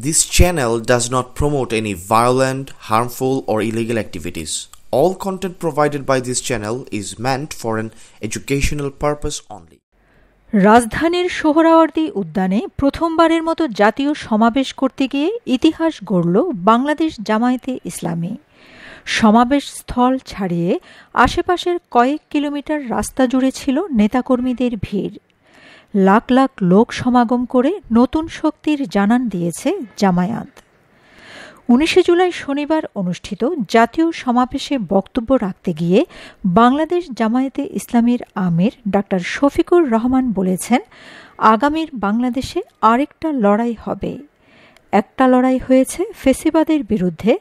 This channel does not promote any violent, harmful, or illegal activities. All content provided by this channel is meant for an educational purpose only. রাজধানীর সোহরাওয়ার্দী উদ্যানে প্রথমবারের মতো জাতীয় সমাবেশ করতে গিয়ে ইতিহাস গড়ল বাংলাদেশ জামায়াতে ইসলামী। সমাবেশ স্থল ছাড়িয়ে আশেপাশের কয়েক কিলোমিটার রাস্তা জুড়ে ছিল নেতাকর্মীদের ভিড়। লাখ লাখ লোক সমাগম করে নতুন শক্তির জানান দিয়েছে জামায়াত। 19 জুলাই শনিবার অনুষ্ঠিত জাতীয় সমাবেশে বক্তব্য রাখতে গিয়ে বাংলাদেশ জামায়াতে ইসলামীর আমির ডাক্তার শফিকুর রহমান বলেছেন, আগামীর বাংলাদেশে আরেকটা লড়াই হবে। একটা লড়াই হয়েছে ফ্যাসিবাদের বিরুদ্ধে,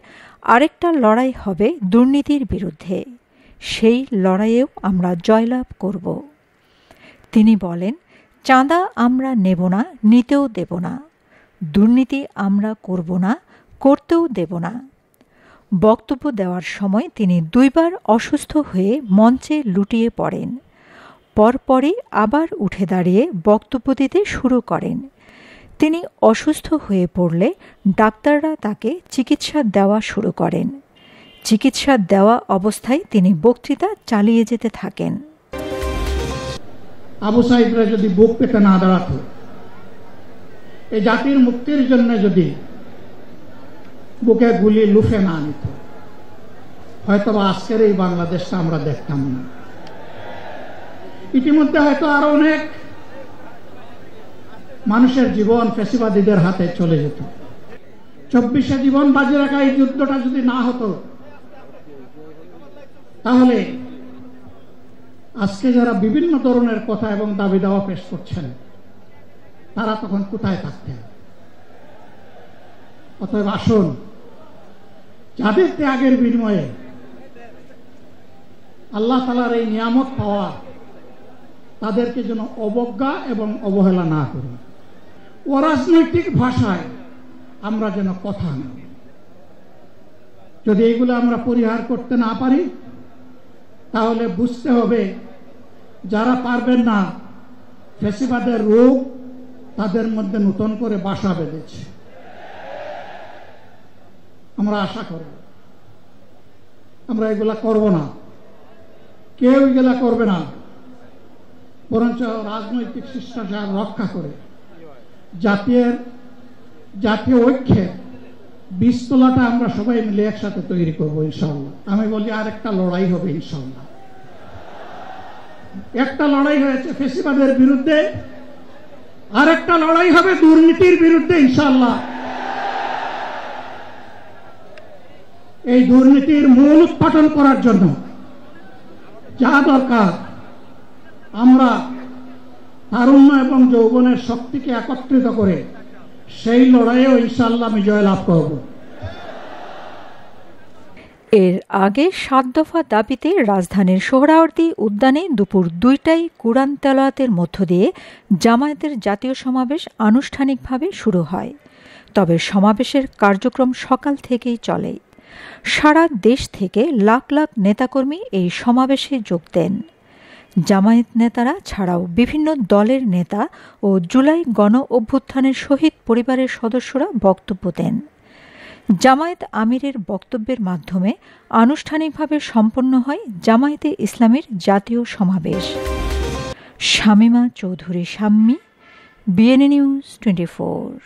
আরেকটা লড়াই হবে দুর্নীতির বিরুদ্ধে। সেই লড়াইয়েও আমরা জয়লাভ করব। তিনি বলেন, চাঁদা আমরা নেব না, নিতেও দেব না। দুর্নীতি আমরা করব না, করতেও দেব না। বক্তব্য দেওয়ার সময় তিনি 2 বার অসুস্থ হয়ে মঞ্চে লুটিয়ে পড়েন। পরপরই আবার উঠে দাঁড়িয়ে বক্তব্য দিতে শুরু করেন। তিনি অসুস্থ হয়ে পড়লে ডাক্তাররা তাকে চিকিৎসা দেওয়া শুরু করেন। চিকিৎসা দেওয়া অবস্থায় তিনি বক্তৃতা চালিয়ে যেতে থাকেন। আবু সাইদরা যদি বুক পেতে না দাঁড়াতো, এই জাতির মুক্তির জন্য যদি বুকে গুলি লুফে না নিত, হয়তো আজকের এই বাংলাদেশটা আমরা দেখতাম না। ইতিমধ্যে হয়তো আরো অনেক মানুষের জীবন ফ্যাসিবাদীদের হাতে চলে যেত। 24-এ জীবন বাজি রাখা এই যুদ্ধটা যদি না হতো, তাহলে আজকে যারা বিভিন্ন ধরনের কথা এবং দাবি দাওয়া পেশ করছেন, তারা তখন কোথায় থাকতেন? অতএব আসুন, যাদের ত্যাগের বিনিময়ে আল্লাহ তাআলার এই নিয়ামত পাওয়া, তাদেরকে যেন অবজ্ঞা এবং অবহেলা না করি। অরাজনৈতিক ভাষায় আমরা যেন কথা না, যদি এগুলো আমরা পরিহার করতে না পারি, তাহলে বুঝতে হবে যারা পারবেন না, ফ্যাসিবাদের রোগ তাদের মধ্যে নতুন করে বাসা বেঁধেছে। আমরা আশা করব আমরা এগুলা করব না, কেউ এগুলা করবে না, বরঞ্চ রাজনৈতিক শিষ্টাচার রক্ষা করে জাতীয় ঐক্যের বীজতলাটা আমরা সবাই মিলে একসাথে তৈরি করব ইনশাআল্লাহ। আমি বলি আরেকটা লড়াই হবে ইনশাআল্লাহ। একটা লড়াই হয়েছে ফ্যাসিবাদের বিরুদ্ধে, আরেকটা লড়াই হবে দুর্নীতির বিরুদ্ধে ইনশাআল্লাহ। এই দুর্নীতির মূল উৎপাটন করার জন্য যা দরকার, আমরা তারুণ্য এবং যৌবনের শক্তিকে একত্রিত করে সেই লড়াইয়েও ইনশাআল্লাহ আমি জয়লাভ করব। এর আগে 7 দফা দাবিতে রাজধানীর সোহরাওয়ার্দী উদ্যানে দুপুর 2টায় কুরআন তেলাওয়াতের মধ্য দিয়ে জামায়াতের জাতীয় সমাবেশ আনুষ্ঠানিকভাবে শুরু হয়। তবে সমাবেশের কার্যক্রম সকাল থেকেই চলে। সারা দেশ থেকে লাখ লাখ নেতাকর্মী এই সমাবেশে যোগ দেন। জামায়াত নেতারা ছাড়াও বিভিন্ন দলের নেতা ও জুলাই গণ অভ্যুত্থানের শহীদ পরিবারের সদস্যরা বক্তব্য দেন। জামায়াত আমিরের বক্তব্যের মাধ্যমে আনুষ্ঠানিকভাবে সম্পন্ন হয় জামায়াতে ইসলামীর জাতীয় সমাবেশ। Shamima Chowdhury Shammi, BNA news 24।